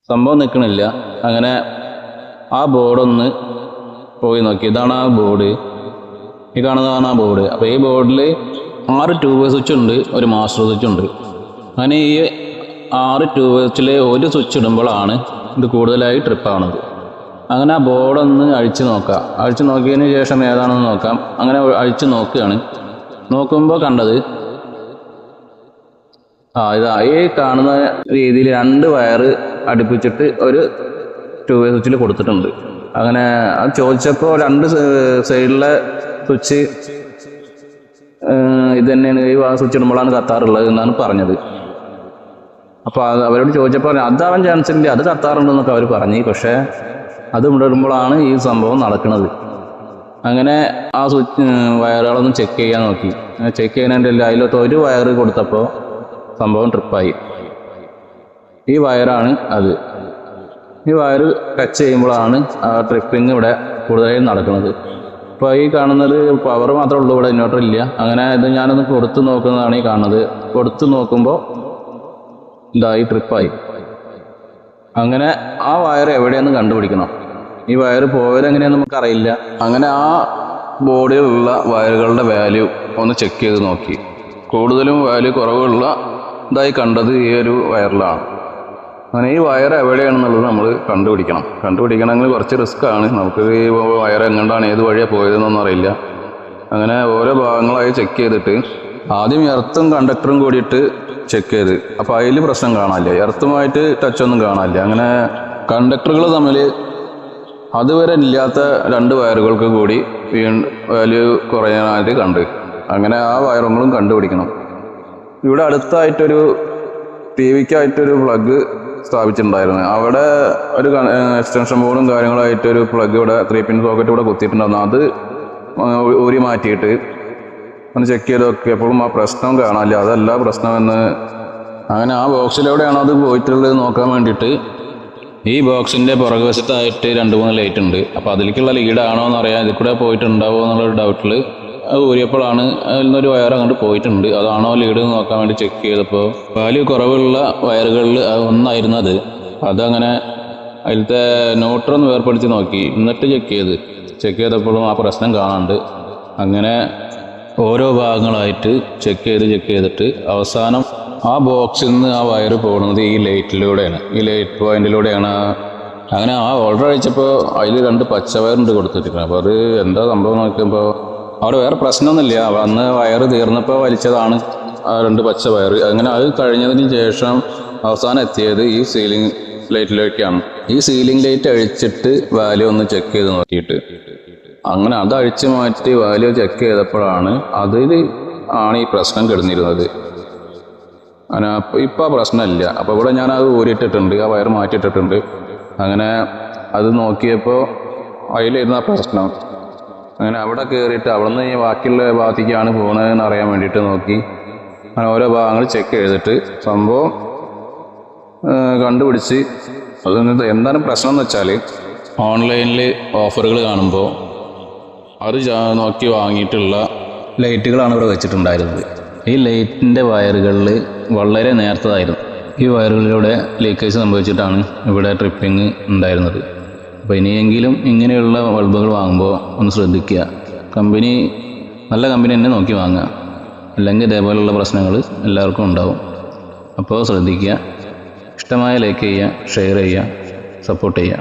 സംഭവം നിൽക്കണില്ല. അങ്ങനെ ആ ബോർഡൊന്ന് പോയി നോക്കി. ഇതാണ് ആ ബോർഡ്, ഈ കാണുന്നതാണ് ആ ബോർഡ്. അപ്പോൾ ഈ ബോർഡിൽ 6 2 വേ സ്വിച്ച് ഉണ്ട്, ഒരു മാസ്റ്റർ സ്വിച്ച് ഉണ്ട്. അങ്ങനെ ഈ 6 2 വേ സ്വിച്ചിൽ ഒരു സ്വിച്ച് ഇടുമ്പോഴാണ് ഇത് കൂടുതലായി ട്രിപ്പാണത്. അങ്ങനെ ആ ബോർഡൊന്ന് അഴിച്ച് നോക്കാം. അഴിച്ച് നോക്കിയതിന് ശേഷം ഏതാണെന്ന് നോക്കാം. അങ്ങനെ അഴിച്ച് നോക്കുകയാണ്. നോക്കുമ്പോൾ കണ്ടത് ഇതാ ഈ കാണുന്ന രീതിയിൽ 2 വയറ് അടുപ്പിച്ചിട്ട് ഒരു 2 വേ സ്വിച്ചിൽ കൊടുത്തിട്ടുണ്ട്. അങ്ങനെ അത് ചോദിച്ചപ്പോൾ 2 സൈഡിലെ സ്വിച്ച് ഇത് തന്നെയാണ്, ഈ സ്വിച്ച് ഇടുമ്പോഴാണ് കത്താറുള്ളത് എന്നാണ് പറഞ്ഞത്. അപ്പോൾ അവരോട് ചോദിച്ചപ്പോൾ അതാവാൻ ചാൻസ് ഇല്ല, അത് കത്താറുണ്ടെന്നൊക്കെ അവർ പറഞ്ഞു. പക്ഷേ അത് ഇടുമ്പോഴാണ് ഈ സംഭവം നടക്കുന്നത്. അങ്ങനെ ആ സ്വിച്ച് വയറുകളൊന്നും ചെക്ക് ചെയ്യാൻ നോക്കി. ചെക്ക് ചെയ്യാനതിൻ്റെ അതിലൊക്കെ ഒരു വയറ് കൊടുത്തപ്പോൾ സംഭവം ട്രിപ്പായി. ഈ വയറാണ് അത്. ഈ വയറ് ടച്ച് ചെയ്യുമ്പോഴാണ് ആ ട്രിപ്പിങ് ഇവിടെ കൂടുതലായും നടക്കുന്നത്. അപ്പോൾ ഈ കാണുന്നത് പവർ മാത്രമേ ഉള്ളൂ, ഇവിടെ ഇൻവെർട്ടർ ഇല്ല. അങ്ങനെ ഇത് ഞാനൊന്ന് കൊടുത്ത് നോക്കുന്നതാണ് ഈ കാണുന്നത്. കൊടുത്ത് നോക്കുമ്പോൾ ഇതായി ട്രിപ്പായി. അങ്ങനെ ആ വയർ എവിടെയാണെന്ന് കണ്ടുപിടിക്കണം. ഈ വയർ പോയത് എങ്ങനെയാണെന്ന് നമുക്കറിയില്ല. അങ്ങനെ ആ ബോർഡിലുള്ള വയറുകളുടെ വാല്യൂ ഒന്ന് ചെക്ക് ചെയ്ത് നോക്കി. കൂടുതലും വാല്യൂ കുറവുള്ള ഇതായി കണ്ടത് ഈ ഒരു വയറിലാണ്. അങ്ങനെ ഈ വയർ എവിടെയാണെന്നുള്ളത് നമ്മൾ കണ്ടുപിടിക്കണമെങ്കിൽ കുറച്ച് റിസ്ക്കാണ്. നമുക്ക് ഈ വയർ എങ്ങോട്ടാണ് ഏത് വഴിയാണ് പോയതെന്നൊന്നും അറിയില്ല. അങ്ങനെ ഓരോ ഭാഗങ്ങളായി ചെക്ക് ചെയ്തിട്ട് ആദ്യം എർത്തും കണ്ടക്ടറും കൂടിയിട്ട് ചെക്ക് ചെയ്ത്, അപ്പോൾ അതിൽ പ്രശ്നം കാണാനില്ല, എർത്തുമായിട്ട് ടച്ചൊന്നും കാണാനില്ല. അങ്ങനെ കണ്ടക്ടറുകൾ തമ്മിൽ അതുവരെ ഇല്ലാത്ത 2 വയറുകൾക്ക് കൂടി വാല്യൂ കുറയാനായിട്ട് കണ്ട്. അങ്ങനെ ആ വയറുകളും കണ്ടുപിടിക്കണം. ഇവിടെ അടുത്തായിട്ടൊരു ടിവിക്കായിട്ടൊരു പ്ലഗ് സ്ഥാപിച്ചിട്ടുണ്ടായിരുന്നു. അവിടെ ഒരു എക്സ്റ്റൻഷൻ ബോർഡും കാര്യങ്ങളായിട്ടൊരു പ്ലഗ് ഇവിടെ 3 പിൻ സോക്കറ്റ് ഇവിടെ കുത്തിയിട്ടുണ്ടായിരുന്നു. അത് ഊരി മാറ്റിയിട്ട് ഒന്ന് ചെക്ക് ചെയ്ത് നോക്കിയപ്പോഴും ആ പ്രശ്നം കാണാനില്ല. അതല്ല പ്രശ്നമെന്ന്. അങ്ങനെ ആ ബോക്സിലെവിടെയാണോ അത് പോയിട്ടുള്ളത് നോക്കാൻ വേണ്ടിയിട്ട് ഈ ബോക്സിൻ്റെ പുറകുവശത്തായിട്ട് 2-3 ലൈറ്റ് ഉണ്ട്. അപ്പോൾ അതിലേക്കുള്ള ലീഡാണോ എന്ന് അറിയാൻ ഇതിൽ കൂടെ പോയിട്ടുണ്ടാവുമോ എന്നുള്ളൊരു ഡൗട്ടിൽ അത് ഊരിയപ്പോഴാണ് അതിൽ നിന്നൊരു വയർ അങ്ങോട്ട് പോയിട്ടുണ്ട്. അതാണോ ലീഡ് എന്ന് നോക്കാൻ വേണ്ടി ചെക്ക് ചെയ്തപ്പോൾ വാല്യൂ കുറവുള്ള വയറുകളിൽ ഒന്നായിരുന്നത്. അതങ്ങനെ അതിലത്തെ ന്യൂട്രൊന്ന് വേർപ്പെടുത്തി നോക്കി, എന്നിട്ട് ചെക്ക് ചെയ്തപ്പോഴും ആ പ്രശ്നം കാണാണ്ട്. അങ്ങനെ ഓരോ ഭാഗങ്ങളായിട്ട് ചെക്ക് ചെയ്തിട്ട് അവസാനം ആ ബോക്സിൽ നിന്ന് ആ വയർ പോകുന്നത് ഈ ലൈറ്റിലൂടെയാണ്, ഈ ലൈറ്റ് പോയിന്റിലൂടെയാണ്. അങ്ങനെ ആ ഓർഡർ അയച്ചപ്പോൾ അതിൽ 2 പച്ച വയറുണ്ട് കൊടുത്തിരിക്കുന്നത്. അപ്പോൾ അത് എന്താ സംഭവം നോക്കുമ്പോൾ അവിടെ വേറെ പ്രശ്നമൊന്നുമില്ല. അന്ന് വയർ തീർന്നപ്പോൾ വലിച്ചതാണ് ആ 2 പച്ച വയർ. അങ്ങനെ അത് കഴിഞ്ഞതിന് ശേഷം അവസാനം എത്തിയത് ഈ സീലിംഗ് ലൈറ്റിലേക്കാണ്. ഈ സീലിംഗ് ലൈറ്റ് അഴിച്ചിട്ട് വാല്യൂ ഒന്ന് ചെക്ക് ചെയ്ത് നോക്കിയിട്ട് അങ്ങനെ അത് അഴിച്ചു മാറ്റി വാല്യൂ ചെക്ക് ചെയ്തപ്പോഴാണ് അതിൽ ആണ് ഈ പ്രശ്നം കിടന്നിരുന്നത്. അങ്ങനെ ഇപ്പോൾ ആ പ്രശ്നമില്ല. അപ്പോൾ ഇവിടെ ഞാൻ അത് ഊരിയിട്ടിട്ടുണ്ട്, ആ വയർ മാറ്റിയിട്ടിട്ടുണ്ട്. അങ്ങനെ അത് നോക്കിയപ്പോൾ അതിലിരുന്ന പ്രശ്നം. അങ്ങനെ അവിടെ കയറിയിട്ട് അവിടെ നിന്ന് ഈ ബാക്കിയുള്ള ഭാഗത്തേക്കാണ് പോകുന്നതെന്ന് അറിയാൻ വേണ്ടിയിട്ട് നോക്കി. അങ്ങനെ ഓരോ ഭാഗങ്ങൾ ചെക്ക് ചെയ്തിട്ട് സംഭവം കണ്ടുപിടിച്ച്. അത് എന്താണ് പ്രശ്നം എന്ന് വെച്ചാൽ ഓൺലൈനിൽ ഓഫറുകൾ കാണുമ്പോൾ അത് നോക്കി വാങ്ങിയിട്ടുള്ള ലൈറ്റുകളാണ് ഇവിടെ വെച്ചിട്ടുണ്ടായിരുന്നത്. ഈ ലൈറ്റിൻ്റെ വയറുകളിൽ വളരെ നേർത്തതായിരുന്നു. ഈ വയറുകളിലൂടെ ലീക്കേജ് സംഭവിച്ചിട്ടാണ് ഇവിടെ ട്രിപ്പിങ് ഉണ്ടായിരുന്നത്. അപ്പോൾ ഇനിയെങ്കിലും ഇങ്ങനെയുള്ള ബൾബുകൾ വാങ്ങുമ്പോൾ ഒന്ന് ശ്രദ്ധിക്കുക. നല്ല കമ്പനി തന്നെ നോക്കി വാങ്ങുക, അല്ലെങ്കിൽ ഇതേപോലെയുള്ള പ്രശ്നങ്ങൾ എല്ലാവർക്കും ഉണ്ടാവും. അപ്പോൾ ശ്രദ്ധിക്കുക. ഇഷ്ടമായ ലൈക്ക് ചെയ്യുക, ഷെയർ ചെയ്യുക, സപ്പോർട്ട് ചെയ്യുക.